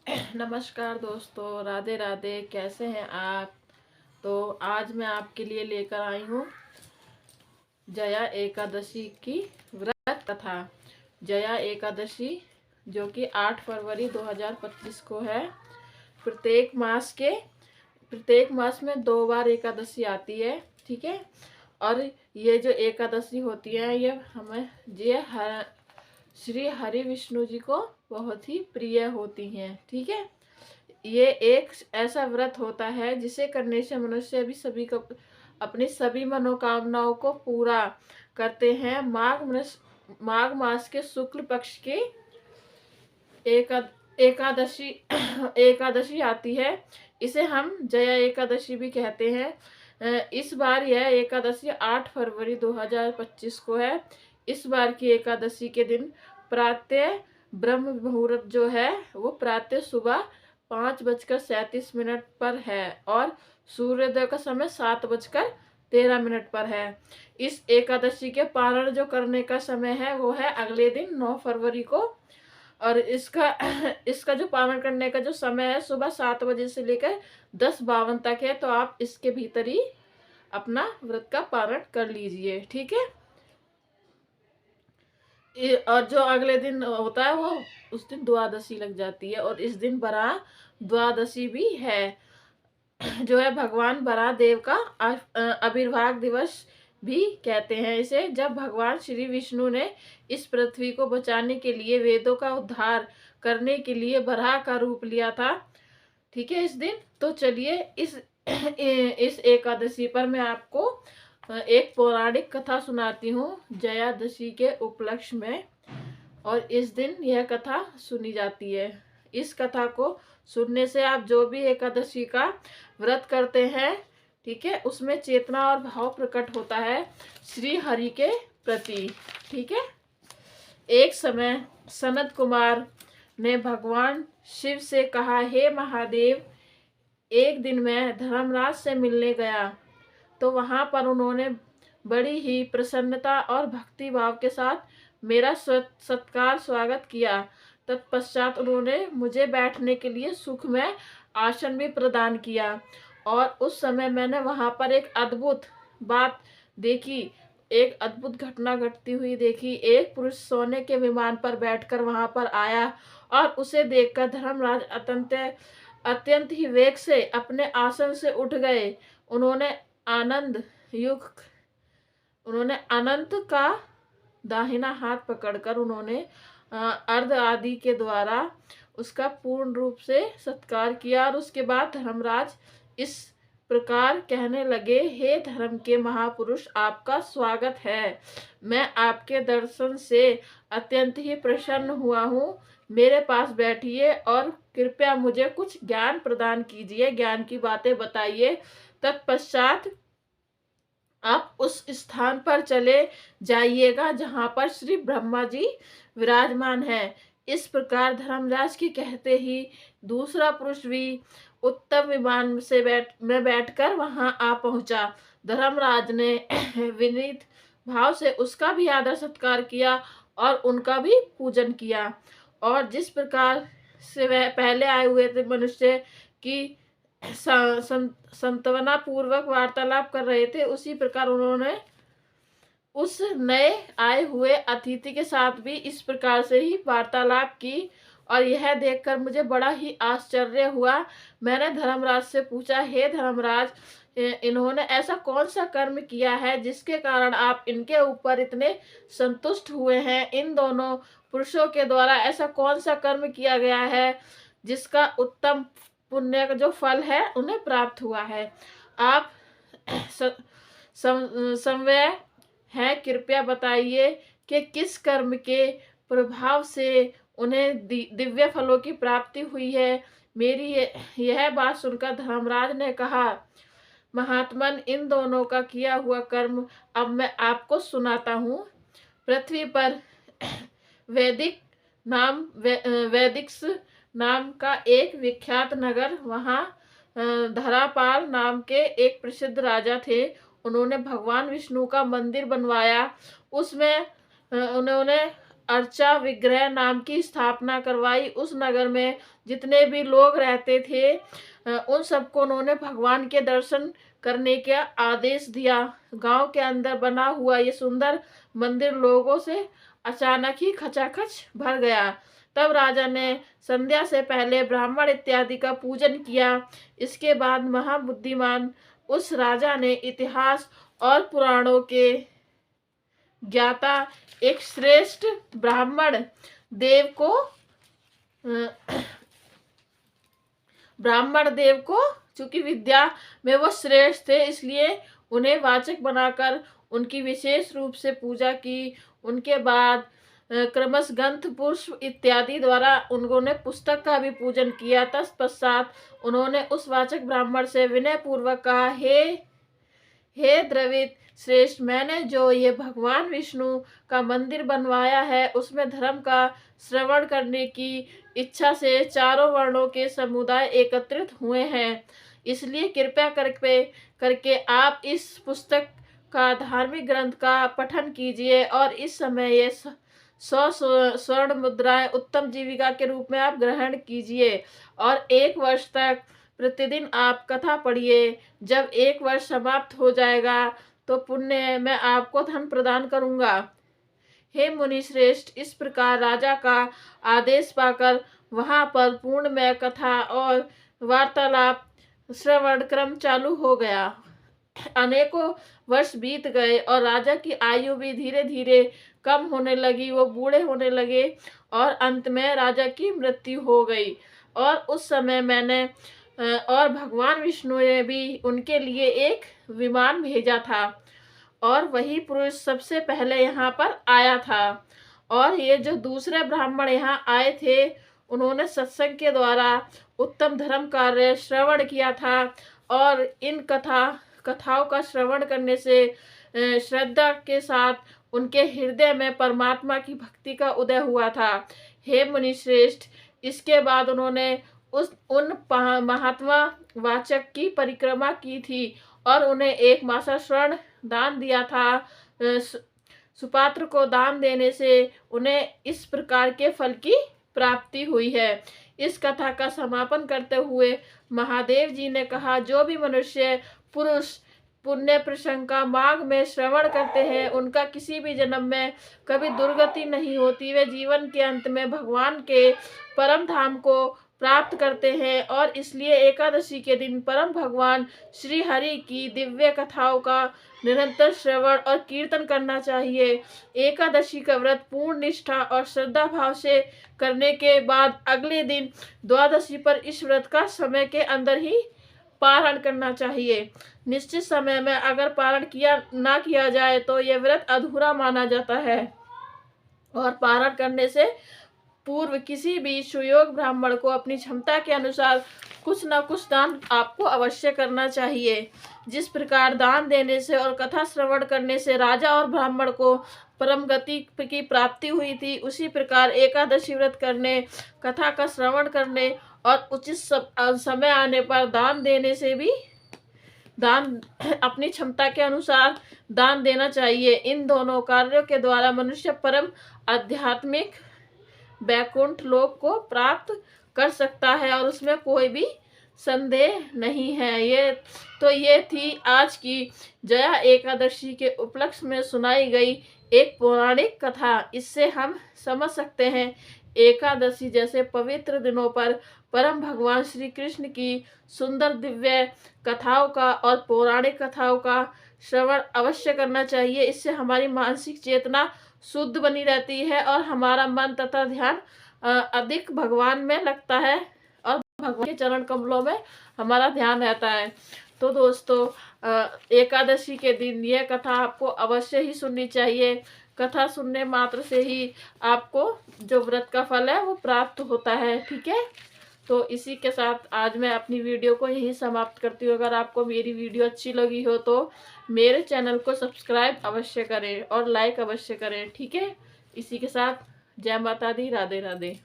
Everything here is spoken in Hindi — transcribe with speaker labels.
Speaker 1: नमस्कार दोस्तों, राधे राधे। कैसे हैं आप? तो आज मैं आपके लिए लेकर आई हूँ जया एकादशी की व्रत कथा। जया एकादशी जो कि 8 फरवरी 2025 को है। प्रत्येक मास में 2 बार एकादशी आती है, ठीक है। और ये जो एकादशी होती है ये हमें श्री हरि विष्णु जी को बहुत ही प्रिय होती हैं, ठीक है। ये एक ऐसा व्रत होता है जिसे करने से मनुष्य भी सभी को अपनी सभी मनोकामनाओं को पूरा करते हैं। माघ मास के शुक्ल पक्ष की एकादशी एकादशी आती है। इसे हम जया एकादशी भी कहते हैं। इस बार यह एकादशी 8 फरवरी 2025 को है। इस बार की एकादशी के दिन प्रातः ब्रह्म मुहूर्त जो है वो प्रातः सुबह 5:37 पर है और सूर्योदय का समय 7:13 पर है। इस एकादशी के पारण जो करने का समय है वो है अगले दिन 9 फरवरी को। और इसका इसका जो पारण करने का जो समय है सुबह 7 बजे से लेकर 10:52 तक है। तो आप इसके भीतर ही अपना व्रत का पारण कर लीजिए, ठीक है। और जो अगले दिन होता है वो उस दिन द्वादशी लग जाती है और इस दिन बरा द्वादशी भी है जो है भगवान बरा देव का आविर्भाव दिवस भी कहते हैं इसे। जब भगवान श्री विष्णु ने इस पृथ्वी को बचाने के लिए वेदों का उद्धार करने के लिए बराह का रूप लिया था, ठीक है, इस दिन। तो चलिए इस एकादशी पर मैं आपको एक पौराणिक कथा सुनाती हूँ जयादशी के उपलक्ष्य में। और इस दिन यह कथा सुनी जाती है। इस कथा को सुनने से आप जो भी एकादशी का व्रत करते हैं, ठीक है, उसमें चेतना और भाव प्रकट होता है श्री हरि के प्रति, ठीक है। एक समय सनत कुमार ने भगवान शिव से कहा, हे महादेव, एक दिन मैं धर्मराज से मिलने गया तो वहां पर उन्होंने बड़ी ही प्रसन्नता और भक्ति भाव के साथ मेरा सत्कार स्वागत किया। तत्पश्चात उन्होंने मुझे बैठने के लिए सुखमय आसन भी प्रदान किया। और उस समय मैंने वहां पर एक अद्भुत बात देखी, एक अद्भुत घटना घटती हुई देखी। एक पुरुष सोने के विमान पर बैठकर वहां पर आया और उसे देखकर धर्मराज अत्यंत ही वेग से अपने आसन से उठ गए। उन्होंने अनंत का दाहिना हाथ पकड़कर उन्होंने अर्ध आदि के द्वारा उसका पूर्ण रूप से सत्कार किया। और उसके बाद धर्मराज इस प्रकार कहने लगे, हे धर्म के महापुरुष, आपका स्वागत है। मैं आपके दर्शन से अत्यंत ही प्रसन्न हुआ हूँ। मेरे पास बैठिए और कृपया मुझे कुछ ज्ञान प्रदान कीजिए, ज्ञान की बातें बताइए। तत्पश्चात आप उस स्थान पर चले जाइएगा जहां पर श्री ब्रह्मा जी विराजमान है। इस प्रकार धर्मराज के कहते ही दूसरा पुरुष भी उत्तम विमान से बैठकर वहां आ पहुंचा। धर्मराज ने विनीत भाव से उसका भी आदर सत्कार किया और उनका भी पूजन किया। और जिस प्रकार से वह पहले आए हुए थे मनुष्य की संतवना पूर्वक वार्तालाप कर रहे थे, उसी प्रकार उन्होंने उस नए आए हुए अतिथि के साथ भी इस प्रकार से ही वार्तालाप की। और यह देखकर मुझे बड़ा ही आश्चर्य हुआ। मैंने धर्मराज से पूछा, हे धर्मराज, इन्होंने ऐसा कौन सा कर्म किया है जिसके कारण आप इनके ऊपर इतने संतुष्ट हुए हैं? इन दोनों पुरुषों के द्वारा ऐसा कौन सा कर्म किया गया है जिसका उत्तम पुण्य का जो फल है उन्हें प्राप्त हुआ है? आप समवय है, कृपया बताइए कि किस कर्म के प्रभाव से उन्हें दिव्य फलों की प्राप्ति हुई है। मेरी यह बात सुनकर धर्मराज ने कहा, महात्मन, इन दोनों का किया हुआ कर्म अब मैं आपको सुनाता हूँ। पृथ्वी पर वैदिक्स नाम का एक विख्यात नगर, वहाँ धरापाल नाम के एक प्रसिद्ध राजा थे। उन्होंने भगवान विष्णु का मंदिर बनवाया। उसमें उन्होंने अर्चा विग्रह नाम की स्थापना करवाई। उस नगर में जितने भी लोग रहते थे उन सबको उन्होंने भगवान के दर्शन करने का आदेश दिया। गांव के अंदर बना हुआ ये सुंदर मंदिर लोगों से अचानक ही खचाखच भर गया। तब राजा ने संध्या से पहले ब्राह्मण इत्यादि का पूजन किया। इसके बाद महाबुद्धिमान उस राजा ने इतिहास और पुराणों के ज्ञाता एक श्रेष्ठ ब्राह्मण देव को चूंकि विद्या में वो श्रेष्ठ थे इसलिए उन्हें वाचक बनाकर उनकी विशेष रूप से पूजा की। उनके बाद क्रमश ग्रंथ पुष्प इत्यादि द्वारा उन्होंने पुस्तक का भी पूजन किया। तत्पश्चात उन्होंने उस वाचक ब्राह्मण से विनय पूर्वक कहा, हे द्रविड़ श्रेष्ठ, मैंने जो ये भगवान विष्णु का मंदिर बनवाया है उसमें धर्म का श्रवण करने की इच्छा से चारों वर्णों के समुदाय एकत्रित हुए हैं। इसलिए कृपया करके आप इस पुस्तक का धार्मिक ग्रंथ का पठन कीजिए और इस समय ये 100 स्वर्ण मुद्राएं उत्तम जीविका के रूप में आप ग्रहण कीजिए और 1 वर्ष तक प्रतिदिन आप कथा पढ़िए। जब 1 वर्ष समाप्त हो जाएगा तो पुण्य मैं आपको धन प्रदान करूंगा। हे मुनि श्रेष्ठ, इस प्रकार राजा का आदेश पाकर वहां पर पूर्णमय कथा और वार्तालाप श्रवण क्रम चालू हो गया। अनेकों वर्ष बीत गए और राजा की आयु भी धीरे धीरे कम होने लगी। वो बूढ़े होने लगे और अंत में राजा की मृत्यु हो गई। और उस समय मैंने और भगवान विष्णु ने भी उनके लिए एक विमान भेजा था और वही पुरुष सबसे पहले यहाँ पर आया था। और ये जो दूसरे ब्राह्मण यहाँ आए थे उन्होंने सत्संग के द्वारा उत्तम धर्म कार्य श्रवण किया था और इन कथाओं का श्रवण करने से श्रद्धा के साथ उनके हृदय में परमात्मा की भक्ति का उदय हुआ था। हे मुनि श्रेष्ठ, इसके बाद उन्होंने उन महात्मा वाचक की परिक्रमा की थी और उन्हें 1 मासा स्वर्ण दान दिया था। सुपात्र को दान देने से उन्हें इस प्रकार के फल की प्राप्ति हुई है। इस कथा का समापन करते हुए महादेव जी ने कहा, जो भी मनुष्य पुरुष पुण्य प्रसंग का मार्ग में श्रवण करते हैं उनका किसी भी जन्म में कभी दुर्गति नहीं होती। वे जीवन के अंत में भगवान के परम धाम को प्राप्त करते हैं और इसलिए एकादशी के दिन परम भगवान श्री हरि की दिव्य कथाओं का निरंतर श्रवण और कीर्तन करना चाहिए। एकादशी का व्रत पूर्ण निष्ठा और श्रद्धा भाव से करने के बाद अगले दिन द्वादशी पर इस व्रत का समय के अंदर ही पारण करना चाहिए। निश्चित समय में अगर पारण ना किया जाए तो यह व्रत अधूरा माना जाता है और पारण करने से पूर्व किसी भी सुयोग ब्राह्मण को अपनी क्षमता के अनुसार कुछ न कुछ दान आपको अवश्य करना चाहिए। जिस प्रकार दान देने से और कथा श्रवण करने से राजा और ब्राह्मण को परम गति की प्राप्ति हुई थी, उसी प्रकार एकादशी व्रत करने, कथा का श्रवण करने और उचित समय आने पर दान देने से भी अपनी क्षमता के अनुसार दान देना चाहिए। इन दोनों कार्यों के द्वारा मनुष्य परम आध्यात्मिक वैकुंठ लोक को प्राप्त कर सकता है और उसमें कोई भी संदेह नहीं है। ये थी आज की जया एकादशी के उपलक्ष्य में सुनाई गई एक पौराणिक कथा। इससे हम समझ सकते हैं एकादशी जैसे पवित्र दिनों पर परम भगवान श्री कृष्ण की सुंदर दिव्य कथाओं का और पौराणिक कथाओं का श्रवण अवश्य करना चाहिए। इससे हमारी मानसिक चेतना शुद्ध बनी रहती है और हमारा मन तथा ध्यान अधिक भगवान में लगता है और भगवान के चरण कमलों में हमारा ध्यान रहता है। तो दोस्तों, एकादशी के दिन यह कथा आपको अवश्य ही सुननी चाहिए। कथा सुनने मात्र से ही आपको जो व्रत का फल है वो प्राप्त होता है। ठीक है, तो इसी के साथ आज मैं अपनी वीडियो को यहीं समाप्त करती हूँ। अगर आपको मेरी वीडियो अच्छी लगी हो तो मेरे चैनल को सब्सक्राइब अवश्य करें और लाइक अवश्य करें। ठीक है, इसी के साथ जय माता दी, राधे राधे।